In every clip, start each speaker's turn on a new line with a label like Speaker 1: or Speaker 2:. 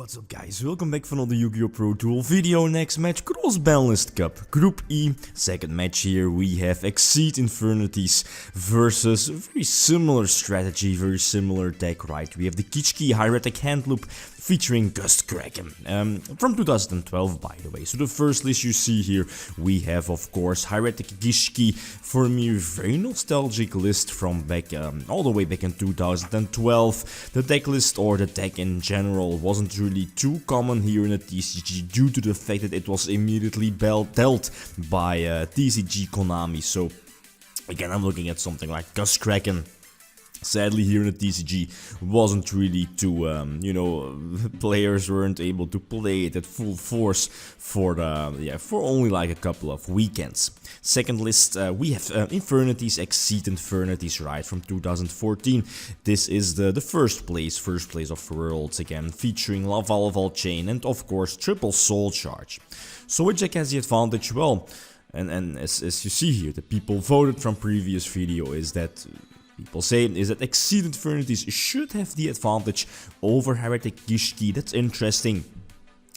Speaker 1: What's up guys, welcome back for another Yu-Gi-Oh! Pro Duel video. Next match, Cross-Banlist Cup, Group E, second match here. We have Exceed Infernities versus a very similar strategy, very similar deck, right? We have the Gishki Hieratic hand loop featuring GlitchxCity from 2012, by the way. So the first list you see here, we have of course Hieratic Gishki. For me, a very nostalgic list from back all the way back in 2012. The deck list, or the deck in general, wasn't really too common here in the TCG due to the fact that it was immediately dealt by TCG Konami. So again, I'm looking at something like GlitchxCity. Sadly, here in the TCG wasn't really too, players weren't able to play it at full force for only like a couple of weekends. Second list, we have Infernities, Exceed Infernities, right, from 2014. This is the first place of Worlds, again, featuring Lava Chain and of course Triple Soul Charge. So which deck has the advantage? Well, and as you see here, the people voted from previous video is that Exceed Infernity should have the advantage over Hieratic Gishki. That's interesting.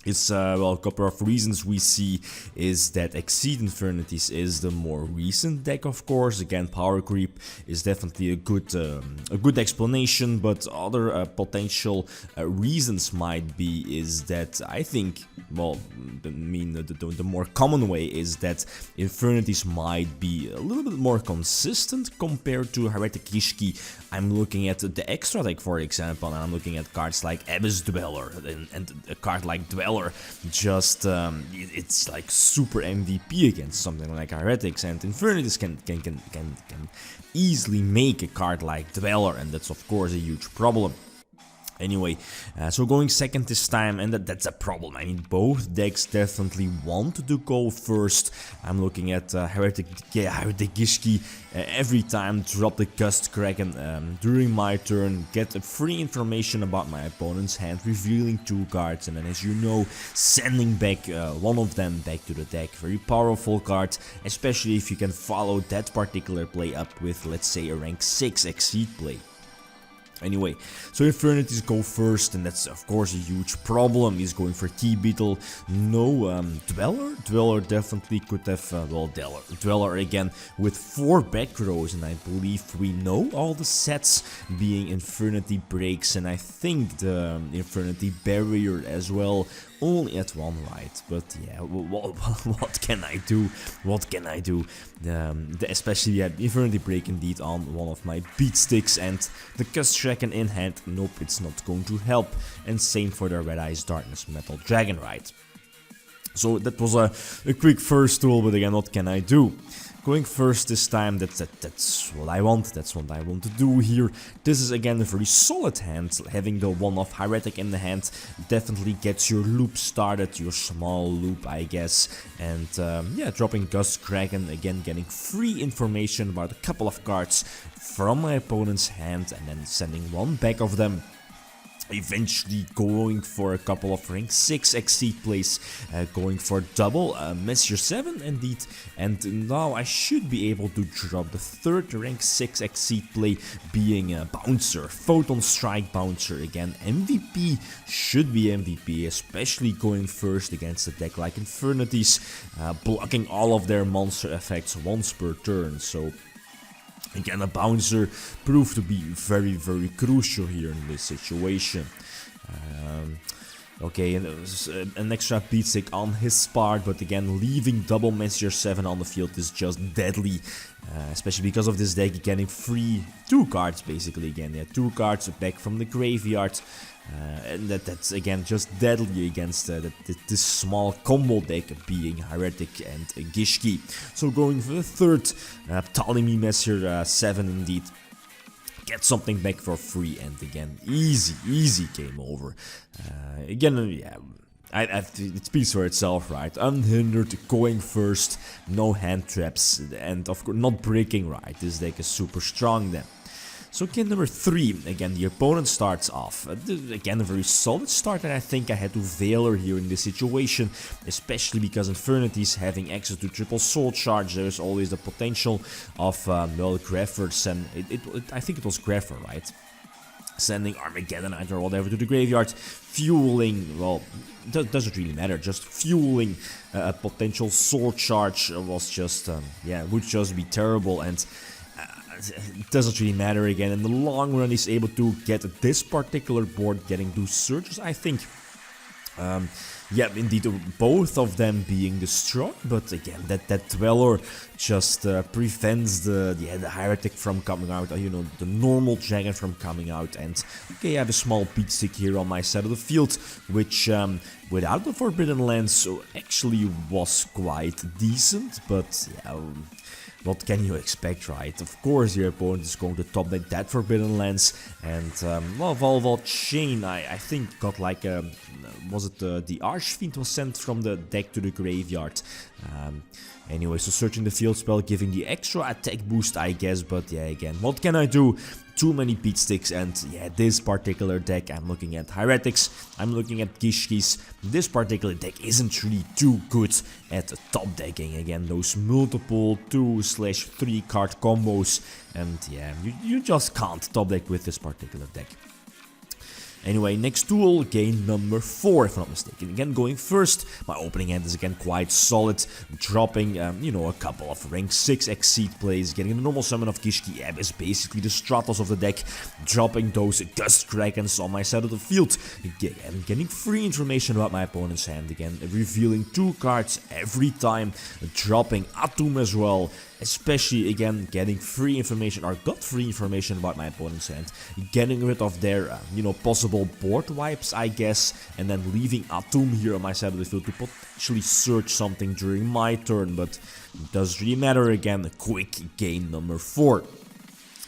Speaker 1: It's well, a couple of reasons we see is that Exceed Infernity is the more recent deck, of course. Again, power creep is definitely a good explanation, but other potential reasons might be is that I think, well, the more common way is that Infernities might be a little bit more consistent compared to Hieratic Gishki. I'm looking at the extra deck, for example, and I'm looking at cards like Abyss Dweller and a card like Dweller. Just it's like super MVP against something like Hieratics, and Infernities can easily make a card like Dweller, and that's of course a huge problem. Anyway, so going second this time, and that's a problem. I mean, both decks definitely want to go first. I'm looking at Hieratic Gishki. Every time drop the GlitchxCity during my turn, get free information about my opponent's hand, revealing 2 cards, and then, as you know, sending back one of them back to the deck. Very powerful card, especially if you can follow that particular play up with, let's say, a rank 6 Exceed play. Anyway, so Infernities go first, and that's of course a huge problem. He's going for T-Beetle, no Dweller? Dweller definitely could have, well, Dweller again with 4 back rows, and I believe we know all the sets, being Infernity Breaks, and I think the Infernity Barrier as well, only at 1 right. But yeah, what can I do? What can I do? Especially, yeah, Infernity Break indeed on one of my beat sticks, and the GlitchxCity in hand, nope, it's not going to help. And same for the Red Eyes Darkness Metal Dragon, right? So that was a quick first duel, but again, what can I do? Going first this time, that's what I want, that's what I want to do here. This is again a very solid hand. Having the one of Hieratic in the hand definitely gets your loop started, your small loop, I guess. And yeah, dropping GlitchxCity, again getting free information about a couple of cards from my opponent's hand, and then sending 1 back of them. Eventually going for a couple of rank 6 Exceed plays, going for double Messier 7 indeed, and now I should be able to drop the 3rd rank 6 Exceed play, being a Bouncer, Photon Strike Bouncer. Again, MVP, should be MVP, especially going first against a deck like Infernities, blocking all of their monster effects once per turn. So again, a Bouncer proved to be very, very crucial here in this situation. Okay, and an extra beat stick on his part, but again, leaving double Messier 7 on the field is just deadly. Especially because of this deck getting free 2 cards basically again. Yeah, 2 cards back from the graveyard. And that's again just deadly against this small combo deck, being Hieratic and Gishki. So going for the 3rd Ptolemy Messier 7 indeed. Get something back for free, and again, easy game over. Again, yeah, it speaks for itself, right? Unhindered, going first, no hand traps, and of course not breaking, right? This deck is super strong then. So game number 3, again the opponent starts off, again a very solid start, and I think I had to Veiler here in this situation, especially because Infernities having access to Triple Soul Charge. There's always the potential of, well, Greffers, and I think it was Greffer, right? sending Armageddonite or whatever to the graveyard, fueling, well, doesn't really matter, just fueling a potential sword charge was just, yeah, would just be terrible, and it doesn't really matter again. In the long run, he's able to get this particular board getting 2 surges, I think. Yeah, indeed, both of them being destroyed, but again, that Dweller just prevents the Hieratic from coming out, you know, the normal dragon from coming out. And okay, I have a small beat stick here on my side of the field, which without the Forbidden Lens actually was quite decent, but yeah, what can you expect, right? Of course your opponent is going to top deck that Forbidden Lens, and well, Volval Chain I think got like a, was it the Archfiend was sent from the deck to the graveyard. Anyway, so searching the field spell, giving the extra attack boost, I guess, but yeah, again, what can I do? Too many beat sticks, and yeah, this particular deck, I'm looking at Hieratics, I'm looking at Gishkis. This particular deck isn't really too good at top decking. Again, those multiple 2/3 card combos, and yeah, you just can't top deck with this particular deck. Anyway, next duel, game number 4, if I'm not mistaken. Again, going first, my opening hand is again quite solid, dropping, you know, a couple of rank 6 Exceed plays, getting the normal summon of Gishki is basically the Stratos of the deck, dropping those Gust Krakens on my side of the field, again, getting free information about my opponent's hand, again, revealing 2 cards every time, dropping Atum as well, especially again getting free information, or got free information about my opponent's hand, getting rid of their you know, possible board wipes, I guess, and then leaving Atum here on my side of the field to potentially search something during my turn, but it doesn't really matter. Again, a quick game number 4.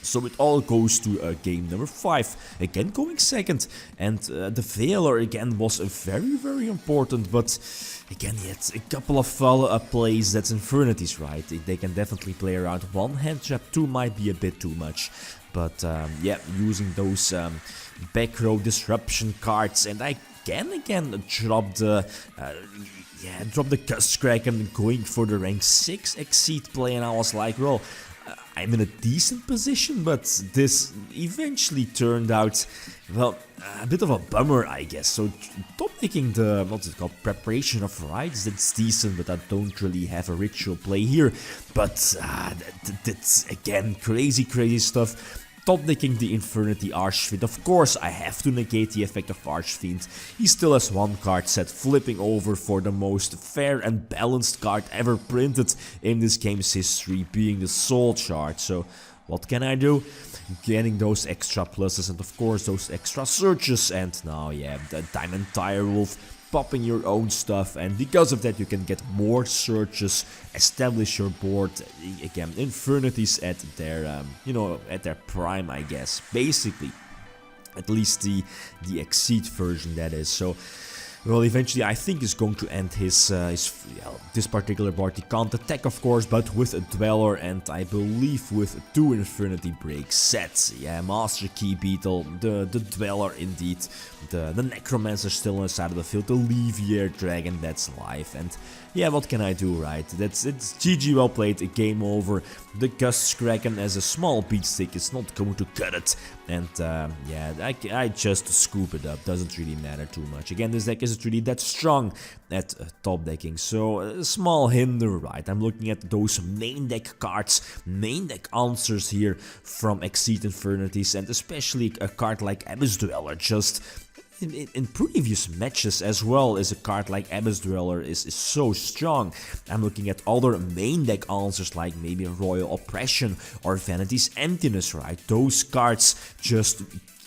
Speaker 1: So it all goes to game number 5, again going second, and the Veiler again was very important, but again yet a couple of follow-up plays, that's Infernities, right? They can definitely play around. 1 hand trap, 2 might be a bit too much, but yeah, using those back row disruption cards, and I can again drop the drop the Gust Kraken, going for the rank 6 Exceed play, and I was like, well, I'm in a decent position, but this eventually turned out, well, a bit of a bummer, I guess. So top decking the, what's it called, Preparation of Rites, that's decent, but I don't really have a ritual play here. But that's again crazy stuff. Top decking the Infernity Archfiend. Of course, I have to negate the effect of Archfiend. He still has 1 card set, flipping over for the most fair and balanced card ever printed in this game's history, being the Soul Shard. So what can I do? Getting those extra pluses and of course those extra searches, and now yeah, the Diamond Direwolf, popping your own stuff, and because of that you can get more searches, establish your board, again, Infernities at their, you know, at their prime, I guess, basically, at least the Exceed version, that is. So, well, eventually I think is going to end his this particular board. He can't attack, of course, but with a Dweller, and I believe with 2 Infernity Break sets. Yeah, Master Key Beetle, the Dweller indeed, the Necromancer still on the side of the field, the Levier Dragon that's live, and yeah, what can I do, right? It's GG, well played, a game over. The Gust Kraken as a small beat stick is not going to cut it, and yeah, I just scoop it up, doesn't really matter too much. Again, this deck isn't really that strong at top decking, so a small hinder, right? I'm looking at those main deck cards, main deck answers here from Exceed Infernities, and especially a card like Abyss Dweller, just in previous matches as well, as a card like Abyss Dweller is so strong. I'm looking at other main deck answers like maybe Royal Oppression or Vanity's Emptiness, right? Those cards just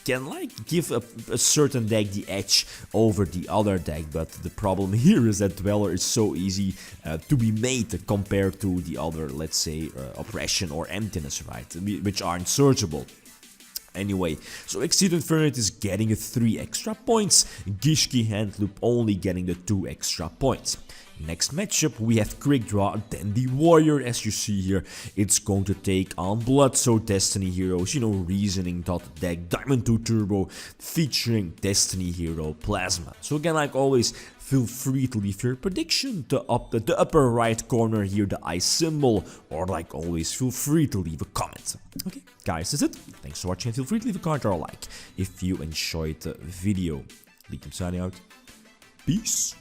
Speaker 1: can like give a certain deck the edge over the other deck, but the problem here is that Dweller is so easy to be made compared to the other, let's say, Oppression or Emptiness, right, which aren't searchable. Anyway, so Exceed Infernity is getting 3 extra points, Gishki Handloop only getting the 2 extra points. Next matchup we have Quick Draw, then the Warrior. As you see here, it's going to take on Blood So Destiny heroes, you know, Reasoning Dot deck, Diamond 2 Turbo, featuring Destiny Hero Plasma. So again, like always, feel free to leave your prediction the upper right corner here, the I symbol, or like always, feel free to leave a comment. Okay, guys, that's it. Thanks for watching, and feel free to leave a comment or a like if you enjoyed the video. Lithium signing out. Peace.